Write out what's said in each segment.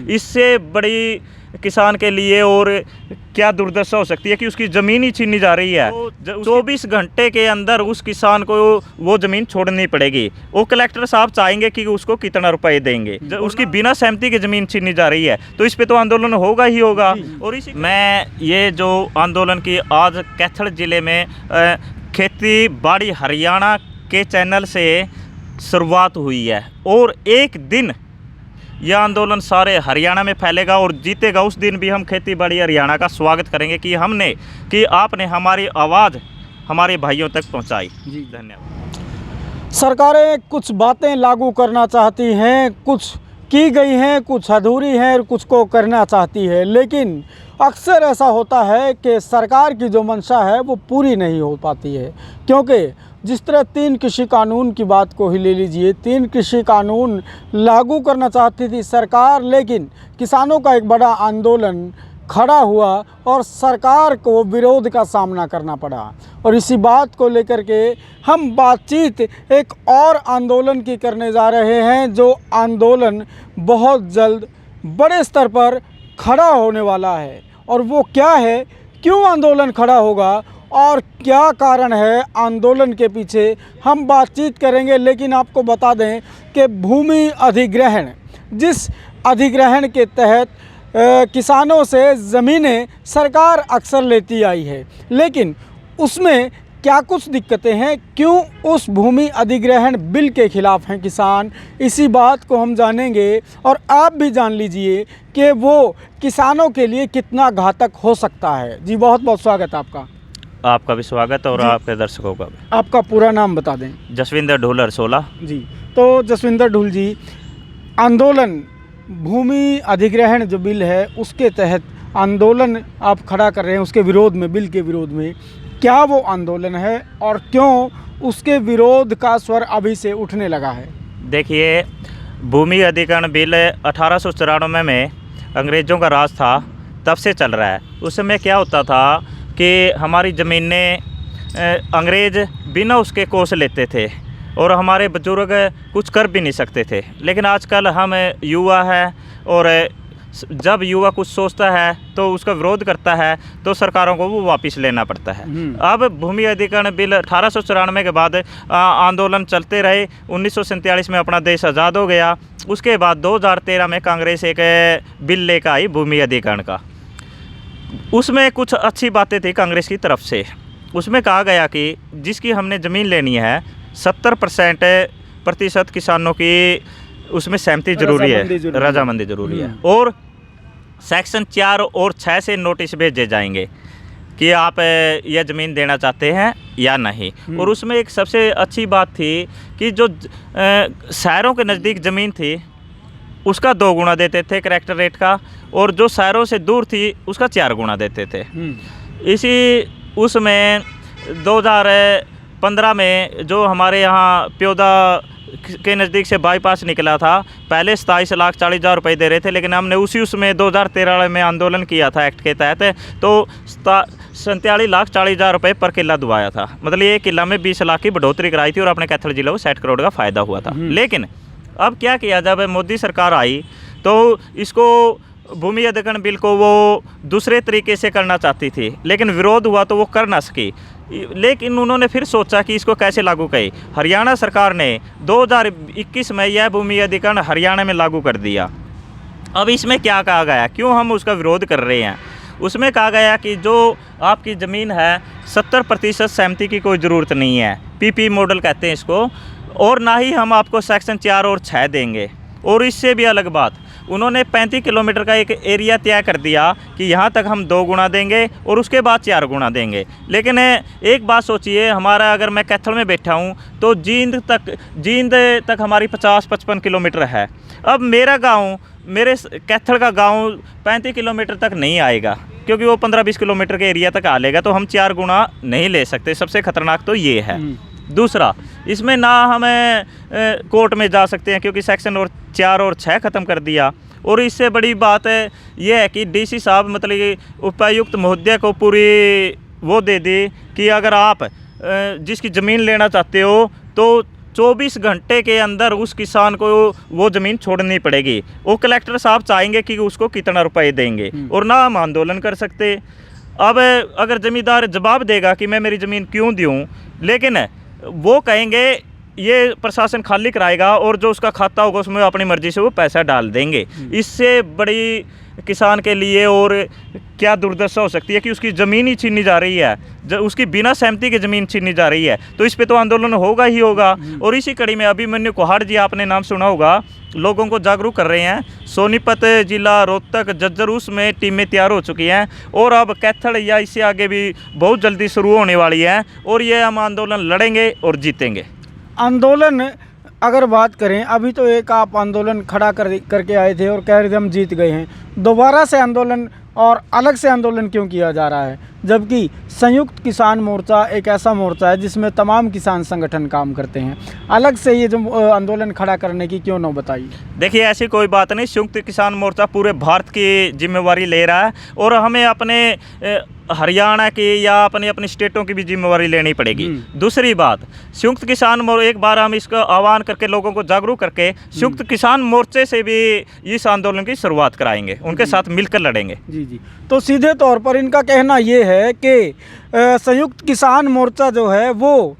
इससे बड़ी किसान के लिए और क्या दुर्दशा हो सकती है कि उसकी ज़मीन ही छीनी जा रही है। 24 घंटे के अंदर उस किसान को वो ज़मीन छोड़नी पड़ेगी। वो कलेक्टर साहब चाहेंगे कि उसको कितना रुपए देंगे, उसकी बिना सहमति की ज़मीन छीनी जा रही है, तो इस पे तो आंदोलन होगा ही होगा। और इसी मैं ये जो आंदोलन की आज कैथल ज़िले में खेती बाड़ी हरियाणा के चैनल से शुरुआत हुई है और एक दिन यह आंदोलन सारे हरियाणा में फैलेगा और जीतेगा। उस दिन भी हम खेती बाड़ी हरियाणा का स्वागत करेंगे कि आपने हमारी आवाज़ हमारे भाइयों तक पहुंचाई। जी धन्यवाद। सरकारें कुछ बातें लागू करना चाहती हैं, कुछ की गई हैं, कुछ अधूरी हैं और कुछ को करना चाहती है, लेकिन अक्सर ऐसा होता है कि सरकार की जो मंशा है वो पूरी नहीं हो पाती है। क्योंकि जिस तरह 3 कृषि कानून की बात को ही ले लीजिए, 3 कृषि कानून लागू करना चाहती थी सरकार, लेकिन किसानों का एक बड़ा आंदोलन खड़ा हुआ और सरकार को विरोध का सामना करना पड़ा। और इसी बात को लेकर के हम बातचीत एक और आंदोलन की करने जा रहे हैं, जो आंदोलन बहुत जल्द बड़े स्तर पर खड़ा होने वाला है। और वो क्या है, क्यों आंदोलन खड़ा होगा और क्या कारण है आंदोलन के पीछे, हम बातचीत करेंगे। लेकिन आपको बता दें कि भूमि अधिग्रहण, जिस अधिग्रहण के तहत किसानों से ज़मीनें सरकार अक्सर लेती आई है, लेकिन उसमें क्या कुछ दिक्कतें हैं, क्यों उस भूमि अधिग्रहण बिल के खिलाफ़ हैं किसान, इसी बात को हम जानेंगे। और आप भी जान लीजिए कि वो किसानों के लिए कितना घातक हो सकता है। जी बहुत बहुत स्वागत आपका। आपका भी स्वागत और आपके दर्शकों का भी। आपका पूरा नाम बता दें। जसविंदर ढूल हरसोला। जी, तो जसविंदर ढूल जी, आंदोलन भूमि अधिग्रहण जो बिल है उसके तहत आंदोलन आप खड़ा कर रहे हैं, उसके विरोध में, बिल के विरोध में, क्या वो आंदोलन है और क्यों उसके विरोध का स्वर अभी से उठने लगा है? देखिए, भूमि अधिग्रहण बिल 1894 में अंग्रेज़ों का राज था, तब से चल रहा है। उस समय क्या होता था कि हमारी ज़मीनें अंग्रेज़ बिना उसके कोस लेते थे और हमारे बुजुर्ग कुछ कर भी नहीं सकते थे। लेकिन आजकल हम युवा है और जब युवा कुछ सोचता है तो उसका विरोध करता है तो सरकारों को वो वापस लेना पड़ता है। अब भूमि अधिग्रहण बिल 1894 के बाद आंदोलन चलते रहे। 1947 में अपना देश आज़ाद हो गया। उसके बाद 2013 में कांग्रेस एक बिल लेकर आई भूमि अधिग्रहण का। उसमें कुछ अच्छी बातें थी कांग्रेस की तरफ से। उसमें कहा गया कि जिसकी हमने ज़मीन लेनी है 70% किसानों की उसमें सहमति जरूरी है, रजामंदी जरूरी है। और सेक्शन 4 और 6 से नोटिस भेजे जाएंगे कि आप यह ज़मीन देना चाहते हैं या नहीं। और उसमें एक सबसे अच्छी बात थी कि जो शहरों के नज़दीक ज़मीन थी उसका 2 गुना देते थे करेक्टर रेट का, और जो शहरों से दूर थी उसका 4 गुना देते थे। इसी उसमें 2015 में जो हमारे यहाँ प्योदा के नज़दीक से बाईपास निकला था, पहले 27,40,000 रुपये दे रहे थे, लेकिन हमने उसमें 2013 में आंदोलन किया था एक्ट के तहत, तो 47,40,000 रुपये पर किला दुआया था। मतलब ये किला में 20 लाख की बढ़ोतरी कराई थी और अपने कैथल जिले को 60 करोड़ का फ़ायदा हुआ था। लेकिन अब क्या किया, जब मोदी सरकार आई तो इसको भूमि अधिग्रहण बिल को वो दूसरे तरीके से करना चाहती थी, लेकिन विरोध हुआ तो वो कर ना सकी। लेकिन उन्होंने फिर सोचा कि इसको कैसे लागू करें। हरियाणा सरकार ने 2021 में यह भूमि अधिग्रहण हरियाणा में लागू कर दिया। अब इसमें क्या कहा गया, क्यों हम उसका विरोध कर रहे हैं? उसमें कहा गया कि जो आपकी ज़मीन है 70% सहमति की कोई ज़रूरत नहीं है, पीपी मॉडल कहते हैं इसको, और ना ही हम आपको सेक्शन 4 और 6 देंगे। और इससे भी अलग बात, उन्होंने 35 किलोमीटर का एक एरिया तय कर दिया कि यहाँ तक हम 2 गुना देंगे और उसके बाद 4 गुना देंगे। लेकिन एक बात सोचिए, हमारा अगर मैं कैथल में बैठा हूँ तो जींद तक हमारी 50-55 किलोमीटर है। अब मेरा गांव, मेरे कैथल का गांव 35 किलोमीटर तक नहीं आएगा, क्योंकि वो 15-20 किलोमीटर के एरिया तक आ लेगा, तो हम 4 गुना नहीं ले सकते। सबसे ख़तरनाक तो ये है। दूसरा, इसमें ना हमें कोर्ट में जा सकते हैं क्योंकि सेक्शन 4 और 6 ख़त्म कर दिया। और इससे बड़ी बात यह है कि डीसी साहब, मतलब कि उपायुक्त महोदय को पूरी वो दे दी कि अगर आप जिसकी ज़मीन लेना चाहते हो तो 24 घंटे के अंदर उस किसान को वो ज़मीन छोड़नी पड़ेगी। वो कलेक्टर साहब चाहेंगे कि उसको कितना रुपए देंगे और ना हम आंदोलन कर सकते। अब अगर ज़मींदार जवाब देगा कि मैं मेरी ज़मीन क्यों दूँ, लेकिन वो कहेंगे ये प्रशासन खाली कराएगा और जो उसका खाता होगा उसमें अपनी मर्ज़ी से वो पैसा डाल देंगे। इससे बड़ी किसान के लिए और क्या दुर्दशा हो सकती है कि उसकी ज़मीन ही छीनी जा रही है, उसकी बिना सहमति की ज़मीन छीनी जा रही है, तो इस पे तो आंदोलन होगा ही होगा। और इसी कड़ी में अभिमन्यु कुहाड़ जी, आपने नाम सुना होगा, लोगों को जागरूक कर रहे हैं। सोनीपत जिला, रोहतक, जज्जर में टीमें तैयार हो चुकी हैं और अब कैथल या इससे आगे भी बहुत जल्दी शुरू होने वाली है और ये हम आंदोलन लड़ेंगे और जीतेंगे। आंदोलन अगर बात करें, अभी तो एक आप आंदोलन खड़ा करके आए थे और कह रहे थे हम जीत गए हैं, दोबारा से आंदोलन और अलग से आंदोलन क्यों किया जा रहा है, जबकि संयुक्त किसान मोर्चा एक ऐसा मोर्चा है जिसमें तमाम किसान संगठन काम करते हैं, अलग से ये जो आंदोलन खड़ा करने की क्यों नौबत आई? देखिए, ऐसी कोई बात नहीं। संयुक्त किसान मोर्चा पूरे भारत की जिम्मेवारी ले रहा है और हमें अपने हरियाणा की या अपनी स्टेटों की भी जिम्मेवारी लेनी पड़ेगी। दूसरी बात, संयुक्त किसान मोर्चा, एक बार हम इसका आह्वान करके लोगों को जागरूक करके संयुक्त किसान मोर्चे से भी इस आंदोलन की शुरुआत कराएंगे, उनके साथ मिलकर लड़ेंगे। जी। तो सीधे तौर पर इनका कहना ये है कि संयुक्त किसान मोर्चा जो है वो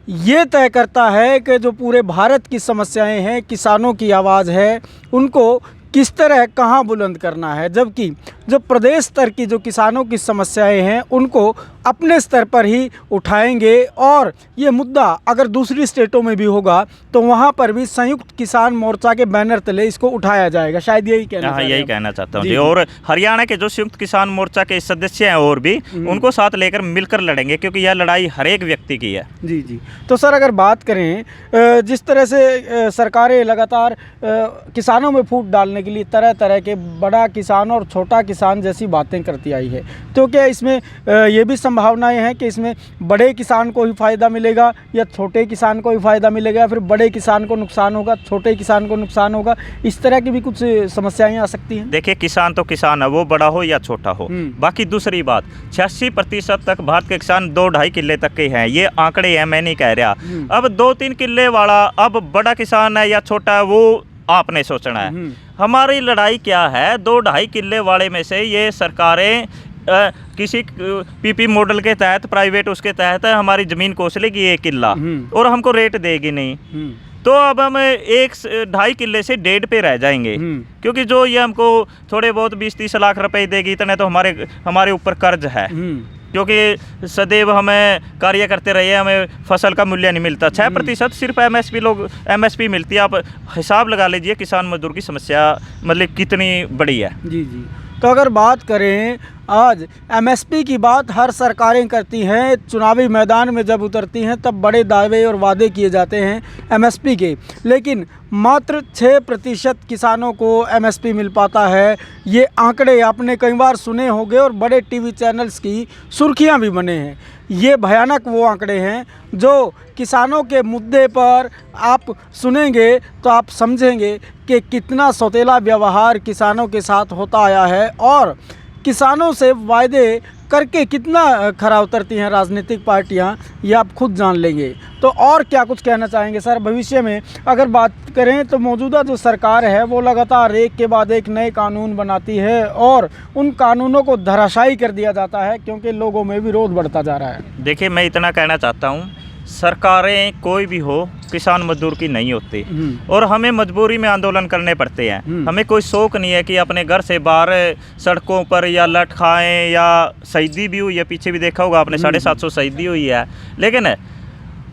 ये तय करता है कि जो पूरे भारत की समस्याएं हैं, किसानों की आवाज़ है, उनको किस तरह कहाँ बुलंद करना है, जबकि जो प्रदेश स्तर की जो किसानों की समस्याएं हैं उनको अपने स्तर पर ही उठाएंगे और ये मुद्दा अगर दूसरी स्टेटों में भी होगा तो वहाँ पर भी संयुक्त किसान मोर्चा के बैनर तले इसको उठाया जाएगा। शायद यही कहना चाहता हूँ जी। और हरियाणा के जो संयुक्त किसान मोर्चा के सदस्य हैं और भी उनको साथ लेकर मिलकर लड़ेंगे, क्योंकि यह लड़ाई हर एक व्यक्ति की है। जी। तो सर, अगर बात करें जिस तरह से सरकारें लगातार किसानों में फूट डालने के लिए तरह तरह के बड़ा किसान और छोटा किसान जैसी बातें करती आई है, तो क्या इसमें ये भी संभावनाएं हैं कि इसमें बड़े किसान को ही फ़ायदा मिलेगा या छोटे किसान को ही फ़ायदा मिलेगा, फिर बड़े किसान को नुकसान होगा, छोटे किसान को नुकसान होगा, इस तरह की भी कुछ समस्याएं आ सकती हैं? देखिए, किसान तो किसान है, वो बड़ा हो या छोटा हो। बाकी दूसरी बात, 86% तक भारत के किसान 2-2.5 किले तक के हैं। ये आंकड़े हैं, मैं नहीं कह रहा। अब 2-3 किले वाला अब बड़ा किसान है या छोटा है, वो आपने सोचना है। हमारी लड़ाई क्या है, 2-2.5 किले वाले में से ये सरकारें किसी पीपी मॉडल के तहत, प्राइवेट उसके तहत हमारी ज़मीन कोस लेगी 1 किला और हमको रेट देगी नहीं, तो अब हम 1-2.5 किले से 1.5 पे रह जाएंगे, क्योंकि जो ये हमको थोड़े बहुत 20-30 लाख रुपए देगी, इतने तो हमारे ऊपर कर्ज है, क्योंकि सदैव हमें कार्य करते रहे, हमें फसल का मूल्य नहीं मिलता। 6% सिर्फ एमएसपी मिलती है। आप हिसाब लगा लीजिए किसान मजदूर की समस्या मतलब कितनी बड़ी है। जी। तो अगर बात करें, आज एमएसपी की बात हर सरकारें करती हैं, चुनावी मैदान में जब उतरती हैं तब बड़े दावे और वादे किए जाते हैं एमएसपी के, लेकिन मात्र 6% किसानों को एमएसपी मिल पाता है। ये आंकड़े आपने कई बार सुने होंगे और बड़े टीवी चैनल्स की सुर्खियां भी बने हैं। ये भयानक वो आंकड़े हैं जो किसानों के मुद्दे पर आप सुनेंगे तो आप समझेंगे कि कितना सौतेला व्यवहार किसानों के साथ होता आया है और किसानों से वायदे करके कितना खरा उतरती हैं राजनीतिक पार्टियां, ये आप खुद जान लेंगे। तो और क्या कुछ कहना चाहेंगे सर? भविष्य में अगर बात करें तो मौजूदा जो सरकार है वो लगातार एक के बाद एक नए कानून बनाती है और उन कानूनों को धराशायी कर दिया जाता है, क्योंकि लोगों में विरोध बढ़ता जा रहा है। देखिए, मैं इतना कहना चाहता हूँ, सरकारें कोई भी हो किसान मजदूर की नहीं होती और हमें मजबूरी में आंदोलन करने पड़ते हैं। हमें कोई शौक नहीं है कि अपने घर से बाहर सड़कों पर या लट खाएं, या शहीदी भी हुई है, पीछे भी देखा होगा आपने 750 शहीदी हुई है। लेकिन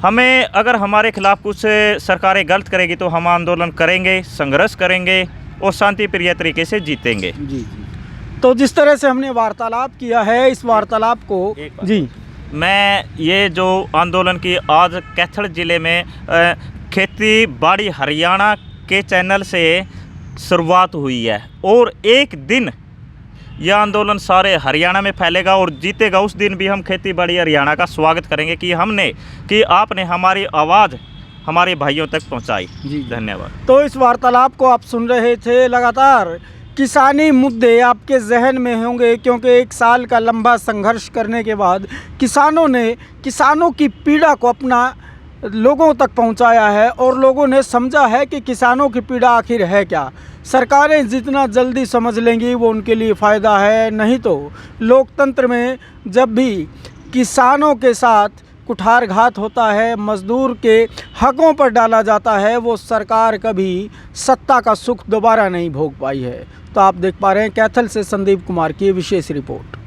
हमें अगर हमारे खिलाफ कुछ सरकारें गलत करेगी तो हम आंदोलन करेंगे, संघर्ष करेंगे और शांति प्रिय तरीके से जीतेंगे। जी। तो जिस तरह से हमने वार्तालाप किया है, इस वार्तालाप को जी मैं ये जो आंदोलन की आज कैथल ज़िले में खेती बाड़ी हरियाणा के चैनल से शुरुआत हुई है और एक दिन यह आंदोलन सारे हरियाणा में फैलेगा और जीतेगा। उस दिन भी हम खेती बाड़ी हरियाणा का स्वागत करेंगे कि आपने हमारी आवाज़ हमारे भाइयों तक पहुंचाई। जी, धन्यवाद। तो इस वार्तालाप को आप सुन रहे थे। लगातार किसानी मुद्दे आपके जहन में होंगे, क्योंकि 1 साल का लंबा संघर्ष करने के बाद किसानों ने किसानों की पीड़ा को अपना लोगों तक पहुंचाया है और लोगों ने समझा है कि किसानों की पीड़ा आखिर है क्या। सरकारें जितना जल्दी समझ लेंगी वो उनके लिए फ़ायदा है, नहीं तो लोकतंत्र में जब भी किसानों के साथ कुठारघात होता है, मज़दूर के हकों पर डाला जाता है, वो सरकार कभी सत्ता का सुख दोबारा नहीं भोग पाई है। तो आप देख पा रहे हैं कैथल से संदीप कुमार की विशेष रिपोर्ट।